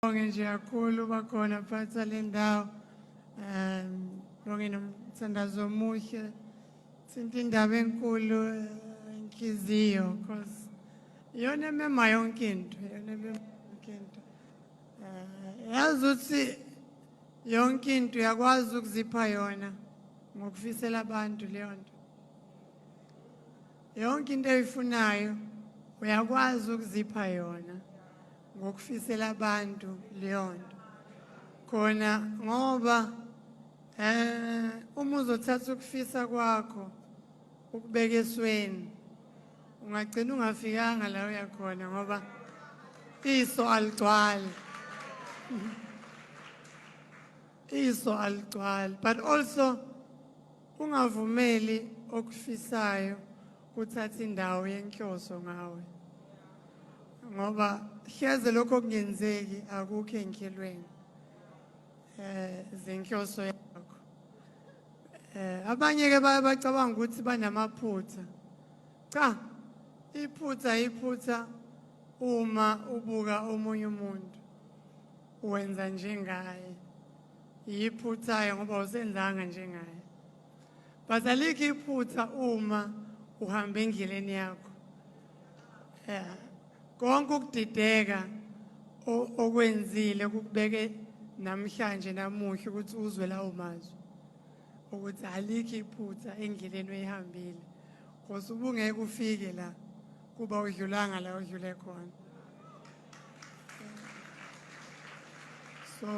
Bonke nje kakhulu bakhona phatha le ndawo bonke nomthandazo omuhle sinto indaba enkulu inhliziyo because iyona emema yonke into yazi ukuthi yonke into uyakwazi ukuzipha yona ngokufisela abantu leyo nto yonke into oyifunayo uyakwazi ukuzipha yona ngokufisela abantu leyo nto khona ngoba uma uzothatha ukufisa kwakho ukubeka esweni ungagcina ungafikanga la uyakhona ngoba iso aligcwali iso aligcwali but also ungavumeli okufisayo kuthatha indawo yenhloso ngawe ngoba hleze lokho okungenzeki akukho enhlelweni zenhloso yakho abanye ke bacabanga ukuthi banamaphutha cha iphutha uma ubuka omunye umuntu wenza njengaye yiphuthayo ngoba usenzanga njengaye but alikho iphutha uma uhamba endleleni yakho konke ukudideka okwenzile kukubeke namhlanje namuhla ukuthi uzwe lawo mazwi ukuthi alikho iphutha endleleni oyihambile because ubungeke ufike la kuba udlulanga la udlule khona so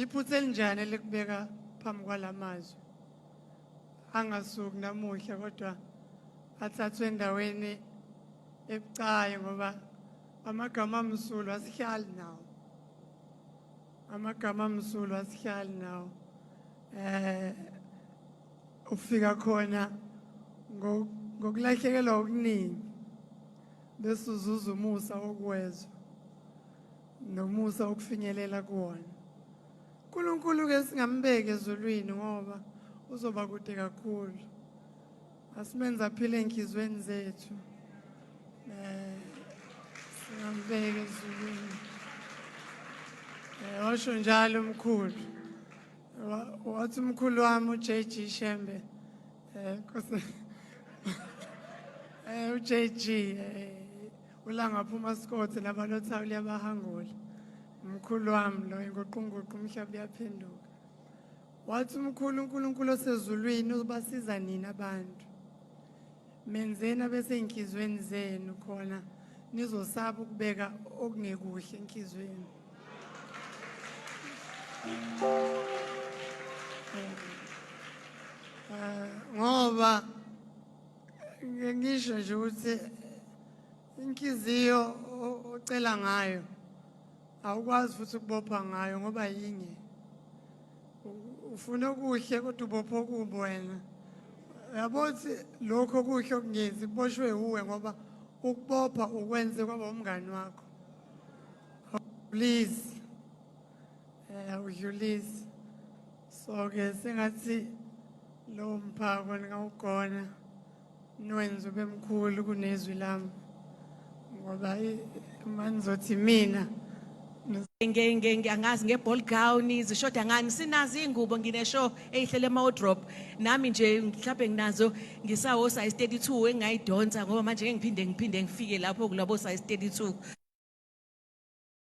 iphutha elinjani elikubeka phambi kwalamazwi angasuki namuhla kodwa athathwe endaweni ebucayi ngoba amagama amsulwa asihlali nawo amagama amsulwa asihlali nawo ufika khona ngokulahlekelwa okuningi bese uzuza umusa wokwezwa nomusa wokufinyelela kuwona uNkulunkulu ke singambeki ezulwini ngoba uzoba kude kakhulu asimenza aphile enhlizweni zethu singambeki ezulwini washo njalo umkhulu wathi umkhulu wami uJG Shembe uJG ulangaphuma Scott labalothawu liyabahangula umkhulu wami lo ingoqunguqu umhlaba uyaphenduka wathi umkhulu uNkulunkulu osezulwini uzobasiza nina abantu menzeni abese inhlizweni zenu khona nizosaba ukubeka okungekuhle enhlizweni ngoba ngisho nje ukuthi inhliziyo ocela ngayo awukwazi futhi ukubopha ngayo ngoba yinye ufuna okuhle kodwa ubopha okubi wena yabothi lokho okuhle okungezi kuboshwe uwe ngoba ukubopha ukwenze kwaba umngani wakho please awudlulisi so ke sengathi lo mphako ngawugona nwenza ube mkhulu kunezwi lami ngoba manizothi mina angazi ngeball gown zishoda ngani sinazi ingubo ngineshow eyihlele ema-wardrobe nami nje mhlawumbe nginazo ngisawo size 32 engingayidonsa ngoba manje ngiphinde ngifike lapho kulabo size 32